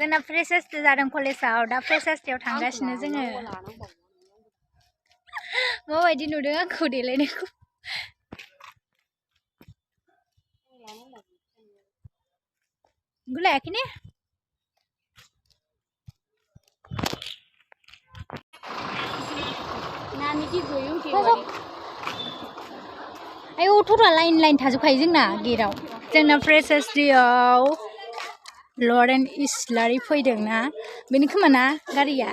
जोंना फ्रेसार्स जादों कलेजाव दा फ्रेसार्स डेआव थांगासिनो जोङो माबायदि नुदों आंखौ देलायनायखौ गुलायाखै ने आयौ थरा लाइन लाइन थाजोबखायो जोंना गेटआव जोंना फ्रेसार्स डेआव लरेन इस्लारि फैदों ना बेनि खोमा ना गारिया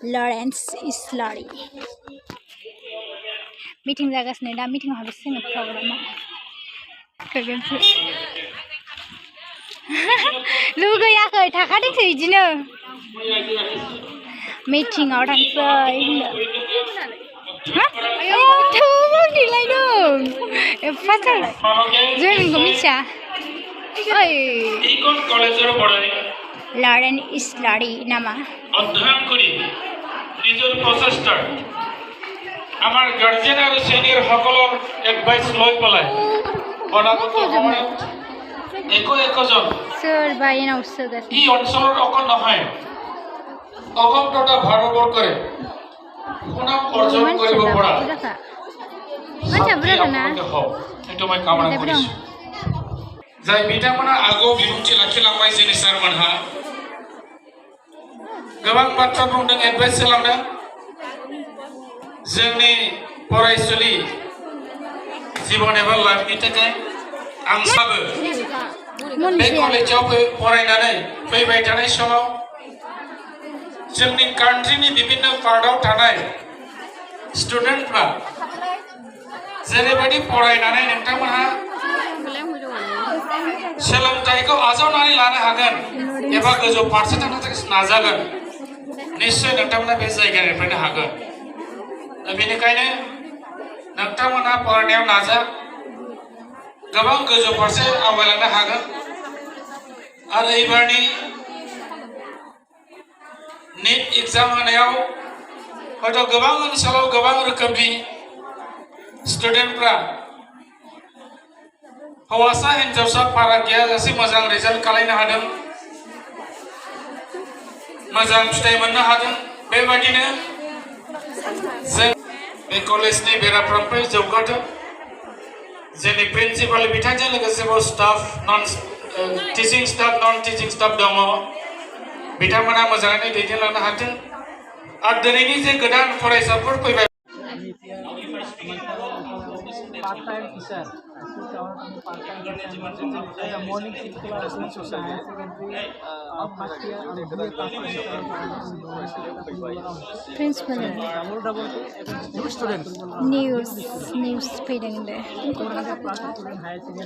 लरेन्स इस्लारि मिटिं जागासिनो दा मिटिंआव हाबैसो जोङो प्रग्रामाव फैगोनसो लुगैयाखै थाखादोंसो बिदिनो मिटिंआव थांसै होनदों देलायदों एफाथार जों नोंखौ मिथिया लरेन इस्लारि नामा অধ্যয়ন কৰি নিজৰ প্ৰচেষ্টাৰ আমাৰ গাৰ্জেন আৰু সিনিয়ৰ সকলৰ এডভাইস লৈ পেলাই অনাগত সময়ত একজন सोरबा एनाव सोगासिनो এই অঞ্চলৰ অকল নহয় অসম তথা ভাৰতবৰ্ষৰে সুনাম অৰ্জন কৰিব পৰা मानसिया बुरजाना এইটো মই কামনা কৰিছোঁ जाय बिथांमोना आगोआव बिबुंथि लाखिलांबाय जोंनि सारमोनहा गोबां बाथ्रा बुंदों एडभाइस खालामदों जोंनि फरायसुलि जीवन एबा लाइफनि थाखाय आं साबो बे कलेजाव फरायनानै फैबाय थानाय समाव जोंनि कान्ट्रिनि विभिन्न पार्टआव थानाय स्टुडेन्टफ्रा जेरैबायदि फरायनानै नोंथांमोनहा सोलोंथाइखौ आजावनानै लानो हागोन एबा गोजौ फारसे थांनो थाखाय नाजागोन निश्चय नोंथांमोना बे जायगानिफ्रायनो हागोन बेनिखायनो नोंथांमोना फरायनायाव नाजा गोबां गोजौ फारसे आवगायलांनो हागोन आरो एबारनि नीट एग्जाम होनायाव हयथ' गोबां ओनसोलाव गोबां रोखोमनि स्टुडेन्टफ्रा हौवासा हिनजावसा फाराग गैयाजासे मोजां रिजाल्ट खालामनो हादों मोजां फिथाइ मोननो हादों बेबायदिनो जों बे कलेजनि बेराफ्रोमबो जौगाथों जोंनि प्रिन्सिपाल बिथांजों लोगोसे staff non teaching staff non teaching staff दङ बिथांमोना मोजाङै दैदेनलांनो हाथों आरो दिनैनि जे गोदान फरायसाफोर फैबाय part-time teacher. Morning shift class in higher secondary first year and BA Principal new student. News फैदों दे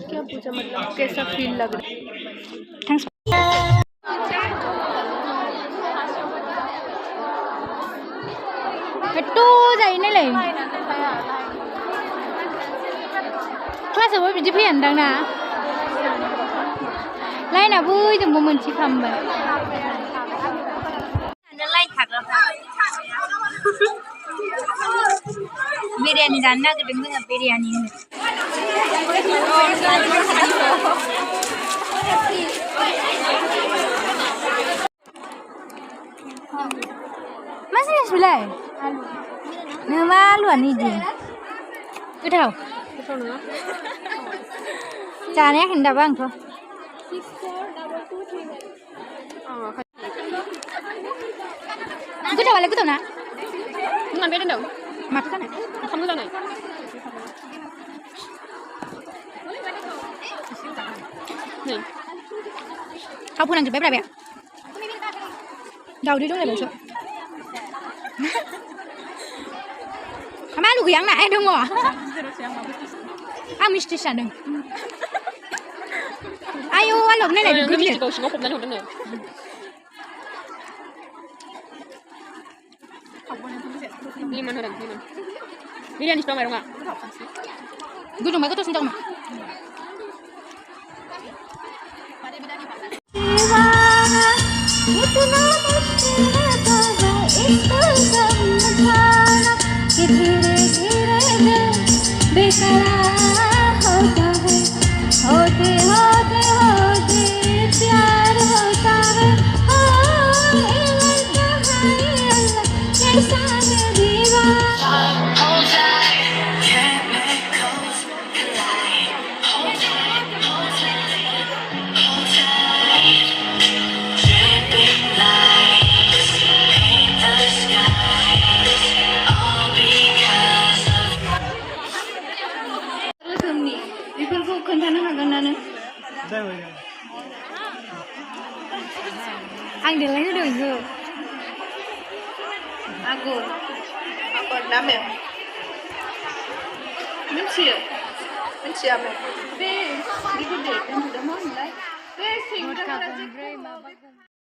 क्या पूछा मतलब कैसा फील लग रहा है थैंक्स तो जायो नालाय क्लासावबो बिदि फैयानदां ना लाइना बैजोंबो मोनसे खालामबाय लाइन थाग्राफ्रा बिरियानि जानो नागिरदों जोङो बिरियानि मा जिनिस बेलाय नों मा आलुआनो इदि गोथाव नङा जानायाखै दाबो आंथ' गोथावालाय गोथाव ना नों बे दोनदों माथो जानाय ओंखाम मोजाङै नै थाव फोनांजोब्बाय ब्रा बे दावदै दंलायबायसो मा आलु गैया आंना दङ आं मिस्टि जादों आयौ आलु नायलाय मिस्टिखौ सिङाव फबनानै हरदोंनो लिमोन होदों लिमोन बिरियानि दं माइरङा गुदुंबा गोथावसिन जागौमोन बेकरार होता है होते होते होते प्यार होता है होगा आं देलाय होदों इखौ आगर ना मेम मिथियो मिथिया मेम बे गिदिर दे दोनथ'दों मा होनलाय बे सिंग्रा